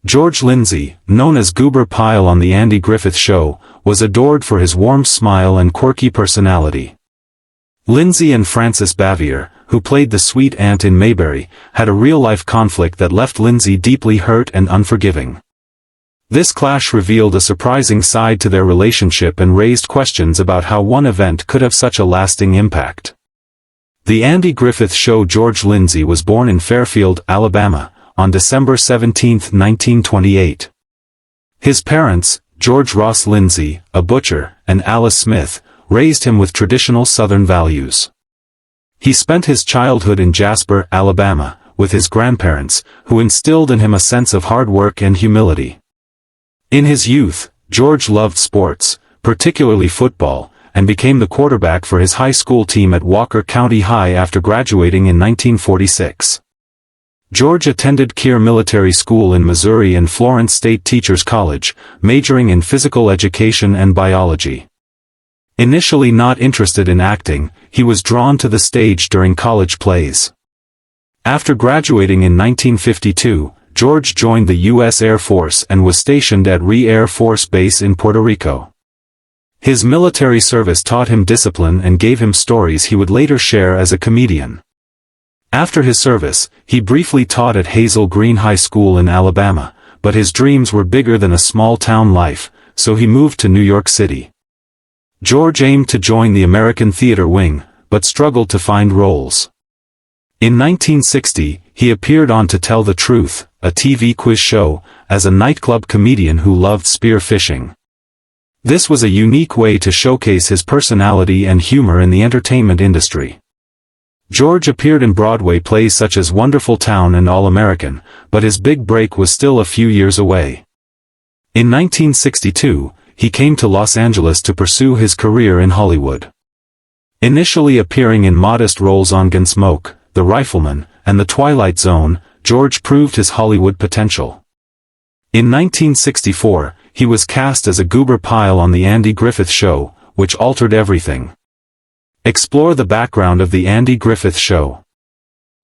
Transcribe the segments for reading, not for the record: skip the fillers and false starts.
George Lindsay, known as Goober Pyle on The Andy Griffith Show, was adored for his warm smile and quirky personality. Lindsay and Frances Bavier, who played the sweet aunt in Mayberry, had a real-life conflict that left Lindsay deeply hurt and unforgiving. This clash revealed a surprising side to their relationship and raised questions about how one event could have such a lasting impact. The Andy Griffith Show. George Lindsay was born in Fairfield, Alabama, on December 17, 1928. His parents, George Ross Lindsay, a butcher, and Alice Smith, raised him with traditional Southern values. He spent his childhood in Jasper, Alabama, with his grandparents, who instilled in him a sense of hard work and humility. In his youth, George loved sports, particularly football, and became the quarterback for his high school team at Walker County High after graduating in 1946. George attended Keir Military School in Missouri and Florence State Teachers College, majoring in physical education and biology. Initially not interested in acting, he was drawn to the stage during college plays. After graduating in 1952, George joined the U.S. Air Force and was stationed at Ree Air Force Base in Puerto Rico. His military service taught him discipline and gave him stories he would later share as a comedian. After his service, he briefly taught at Hazel Green High School in Alabama, but his dreams were bigger than a small-town life, so he moved to New York City. George aimed to join the American theater wing, but struggled to find roles. In 1960, he appeared on To Tell the Truth, a TV quiz show, as a nightclub comedian who loved spear fishing. This was a unique way to showcase his personality and humor in the entertainment industry. George appeared in Broadway plays such as Wonderful Town and All-American, but his big break was still a few years away. In 1962, he came to Los Angeles to pursue his career in Hollywood. Initially appearing in modest roles on Gunsmoke, The Rifleman, and The Twilight Zone, George proved his Hollywood potential. In 1964, he was cast as a Goober Pyle on The Andy Griffith Show, which altered everything. Explore the background of The Andy Griffith Show.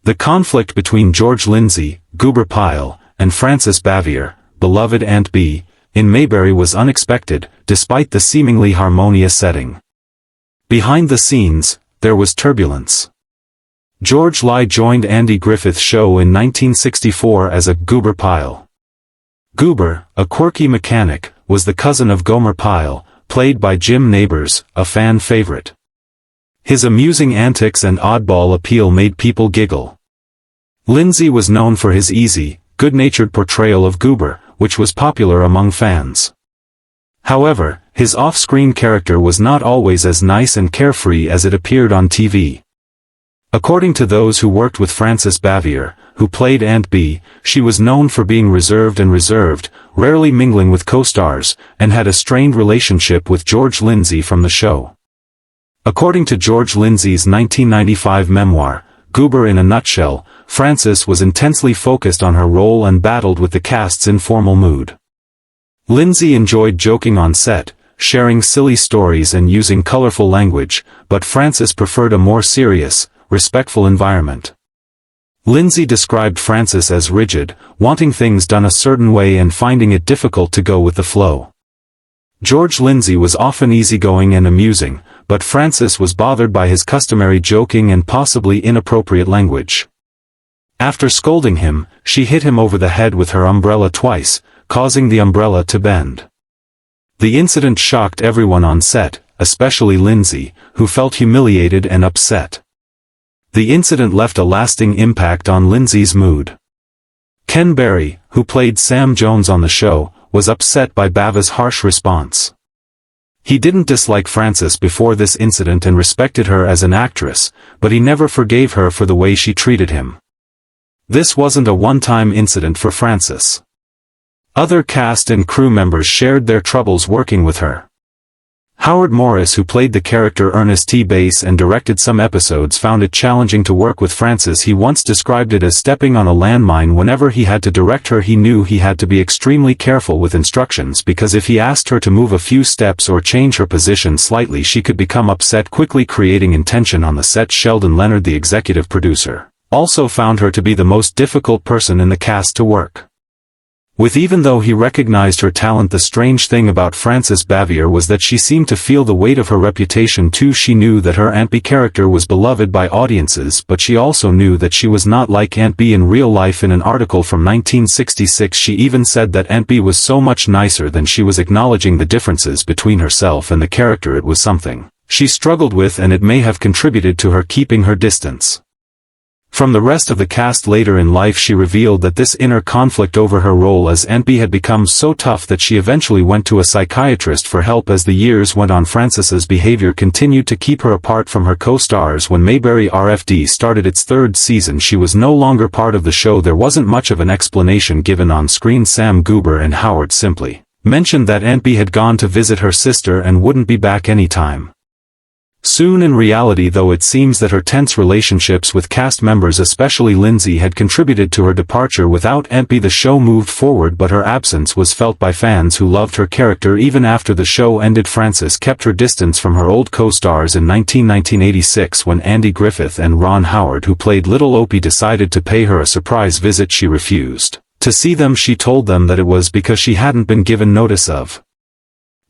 The conflict between George Lindsay, Goober Pyle, and Frances Bavier, beloved Aunt Bee, in Mayberry was unexpected, despite the seemingly harmonious setting. Behind the scenes, there was turbulence. George Ly joined Andy Griffith Show in 1964 as a Goober Pyle. Goober, a quirky mechanic, was the cousin of Gomer Pyle, played by Jim Nabors, a fan favorite. His amusing antics and oddball appeal made people giggle. Lindsay was known for his easy, good-natured portrayal of Goober, which was popular among fans. However, his off-screen character was not always as nice and carefree as it appeared on TV. According to those who worked with Frances Bavier, who played Aunt Bee, she was known for being reserved, rarely mingling with co-stars, and had a strained relationship with George Lindsay from the show. According to George Lindsay's 1995 memoir, Goober in a Nutshell, Frances was intensely focused on her role and battled with the cast's informal mood. Lindsay enjoyed joking on set, sharing silly stories and using colorful language, but Frances preferred a more serious, respectful environment. Lindsay described Frances as rigid, wanting things done a certain way and finding it difficult to go with the flow. George Lindsay was often easygoing and amusing, but Frances was bothered by his customary joking and possibly inappropriate language. After scolding him, she hit him over the head with her umbrella twice, causing the umbrella to bend. The incident shocked everyone on set, especially Lindsay, who felt humiliated and upset. The incident left a lasting impact on Lindsay's mood. Ken Berry, who played Sam Jones on the show, was upset by Bava's harsh response. He didn't dislike Frances before this incident and respected her as an actress, but he never forgave her for the way she treated him. This wasn't a one-time incident for Frances. Other cast and crew members shared their troubles working with her. Howard Morris, who played the character Ernest T. Bass and directed some episodes, found it challenging to work with Frances. He once described it as stepping on a landmine. Whenever he had to direct her, he knew he had to be extremely careful with instructions, because if he asked her to move a few steps or change her position slightly, she could become upset, quickly creating tension on the set. Sheldon Leonard, the executive producer, also found her to be the most difficult person in the cast to work. With even though he recognized her talent, the strange thing about Frances Bavier was that she seemed to feel the weight of her reputation too. She knew that her Aunt B character was beloved by audiences, but she also knew that she was not like Aunt B in real life. In an article from 1966 she even said that Aunt B was so much nicer than she was, acknowledging the differences between herself and the character. It was something she struggled with, and it may have contributed to her keeping her distance from the rest of the cast. Later in life she revealed that this inner conflict over her role as Aunt B had become so tough that she eventually went to a psychiatrist for help. As the years went on, Frances's behavior continued to keep her apart from her co-stars. When Mayberry RFD started its third season, she was no longer part of the show. There wasn't much of an explanation given on screen. Sam Goober and Howard simply mentioned that Aunt B had gone to visit her sister and wouldn't be back anytime soon. In reality, though, it seems that her tense relationships with cast members, especially Lindsay, had contributed to her departure. Without Aunt B, the show moved forward, but her absence was felt by fans who loved her character. Even after the show ended, Frances kept her distance from her old co-stars. In 1986, when Andy Griffith and Ron Howard, who played Little Opie, decided to pay her a surprise visit, she refused to see them. She told them that it was because she hadn't been given notice of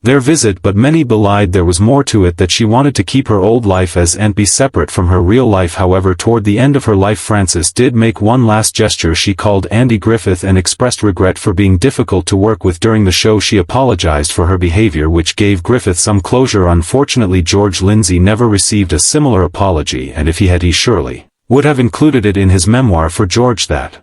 their visit, but many belied there was more to it, that she wanted to keep her old life as Aunt B separate from her real life. However, toward the end of her life, Frances did make one last gesture. She called Andy Griffith and expressed regret for being difficult to work with. During the show she apologized for her behavior, which gave Griffith some closure. Unfortunately, George Lindsay never received a similar apology, and if he had, he surely would have included it in his memoir. For George, that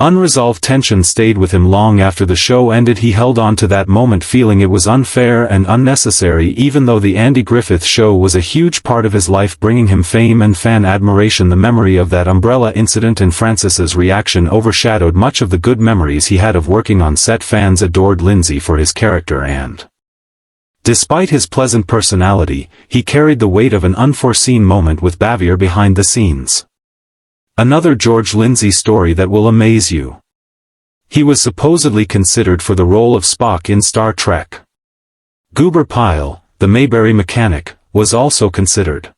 unresolved tension stayed with him long after the show ended. He held on to that moment, feeling it was unfair and unnecessary. Even though the Andy Griffith Show was a huge part of his life, bringing him fame and fan admiration, the memory of that umbrella incident and Frances's reaction overshadowed much of the good memories he had of working on set. Fans adored Lindsay for his character, and despite his pleasant personality, he carried the weight of an unforeseen moment with Bavier behind the scenes. Another George Lindsay story that will amaze you. He was supposedly considered for the role of Spock in Star Trek. Goober Pyle, the Mayberry mechanic, was also considered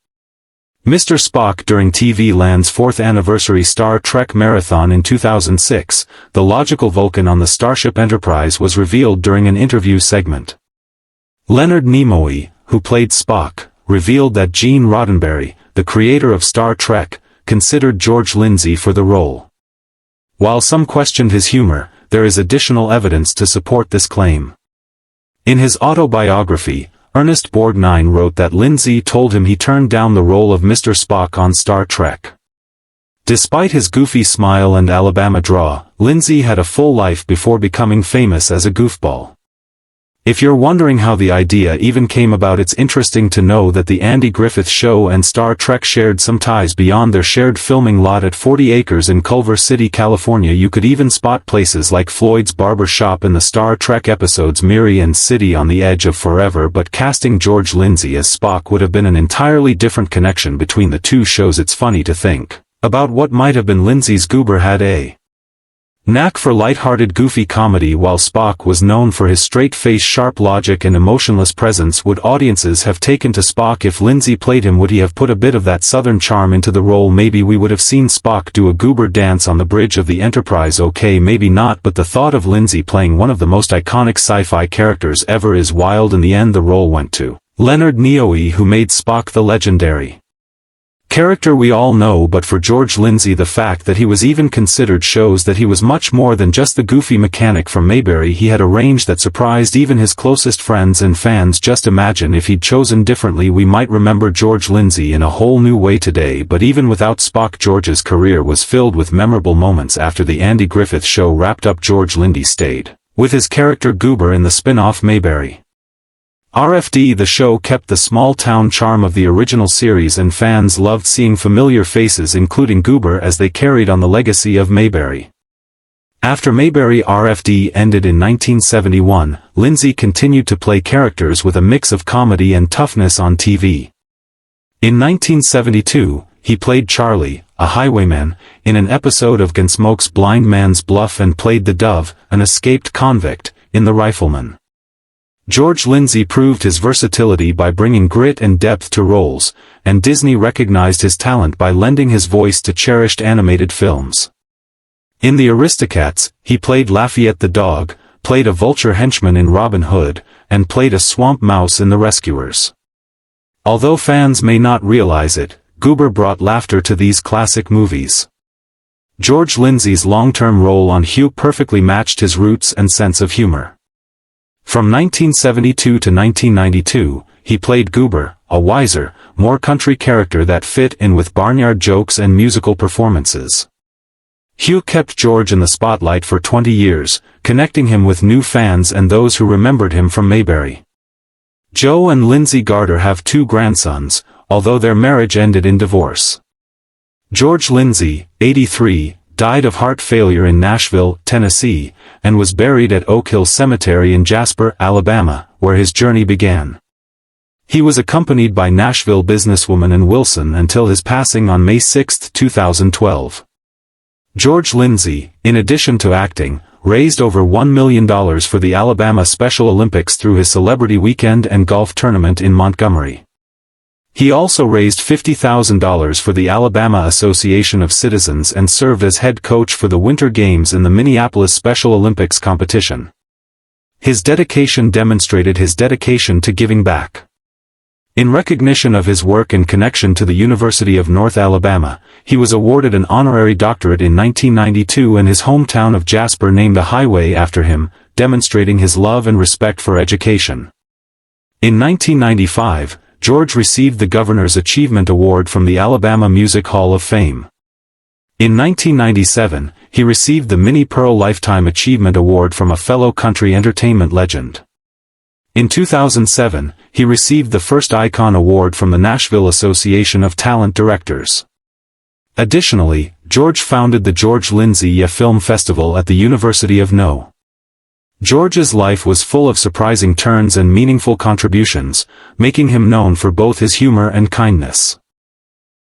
Mr. Spock during TV Land's 4th anniversary Star Trek marathon in 2006. The logical Vulcan on the Starship Enterprise was revealed during an interview segment. Leonard Nimoy, who played Spock, revealed that Gene Roddenberry, the creator of Star Trek, considered George Lindsay for the role. While some questioned his humor, there is additional evidence to support this claim. In his autobiography, Ernest Borgnine wrote that Lindsay told him he turned down the role of Mr. Spock on Star Trek. Despite his goofy smile and Alabama draw, Lindsay had a full life before becoming famous as a goofball. If you're wondering how the idea even came about, it's interesting to know that the Andy Griffith Show and Star Trek shared some ties beyond their shared filming lot at 40 acres in Culver City, California. You could even spot places like Floyd's Barber Shop in the Star Trek episodes Miri and City on the Edge of Forever. But casting George Lindsay as Spock would have been an entirely different connection between the two shows. It's funny to think about what might have been. Lindsay's Goober had a knack for light-hearted goofy comedy, while Spock was known for his straight-face sharp logic and emotionless presence. Would audiences have taken to Spock if Lindsay played him? Would he have put a bit of that southern charm into the role? Maybe we would have seen Spock do a goober dance on the bridge of the Enterprise. Okay, maybe not, but the thought of Lindsay playing one of the most iconic sci-fi characters ever is wild. In the end, the role went to Leonard Nimoy, who made Spock the legendary character we all know. But for George Lindsay, the fact that he was even considered shows that he was much more than just the goofy mechanic from Mayberry. He had a range that surprised even his closest friends and fans. Just imagine if he'd chosen differently. We might remember George Lindsay in a whole new way today. But even without Spock, George's career was filled with memorable moments. After the Andy Griffith Show wrapped up, George Lindsay stayed with his character Goober in the spin-off Mayberry RFD. The show kept the small-town charm of the original series, and fans loved seeing familiar faces including Goober as they carried on the legacy of Mayberry. After Mayberry RFD ended in 1971, Lindsay continued to play characters with a mix of comedy and toughness on TV. In 1972, he played Charlie, a highwayman, in an episode of Gunsmoke's Blind Man's Bluff, and played the Dove, an escaped convict, in The Rifleman. George Lindsay proved his versatility by bringing grit and depth to roles, and Disney recognized his talent by lending his voice to cherished animated films. In The Aristocats, he played Lafayette the dog, played a vulture henchman in Robin Hood, and played a swamp mouse in The Rescuers. Although fans may not realize it, Goober brought laughter to these classic movies. George Lindsay's long-term role on Hugh perfectly matched his roots and sense of humor. From 1972 to 1992, he played Goober, a wiser, more country character that fit in with barnyard jokes and musical performances. Hugh kept George in the spotlight for 20 years, connecting him with new fans and those who remembered him from Mayberry. Joe and Lindsay Garter have 2 grandsons, although their marriage ended in divorce. George Lindsay, 83, died of heart failure in Nashville, Tennessee, and was buried at Oak Hill Cemetery in Jasper, Alabama, where his journey began. He was accompanied by Nashville businesswoman Ann Wilson until his passing on May 6, 2012. George Lindsay, in addition to acting, raised over $1 million for the Alabama Special Olympics through his Celebrity Weekend and golf tournament in Montgomery. He also raised $50,000 for the Alabama Association of Citizens and served as head coach for the Winter Games in the Minneapolis Special Olympics competition. His dedication demonstrated his dedication to giving back. In recognition of his work and connection to the University of North Alabama, he was awarded an honorary doctorate in 1992 and his hometown of Jasper named a highway after him, demonstrating his love and respect for education. In 1995, George received the Governor's Achievement Award from the Alabama Music Hall of Fame. In 1997, he received the Minnie Pearl Lifetime Achievement Award from a fellow country entertainment legend. In 2007, he received the first Icon Award from the Nashville Association of Talent Directors. Additionally, George founded the George Lindsay Film Festival at the University of No. George's life was full of surprising turns and meaningful contributions, making him known for both his humor and kindness.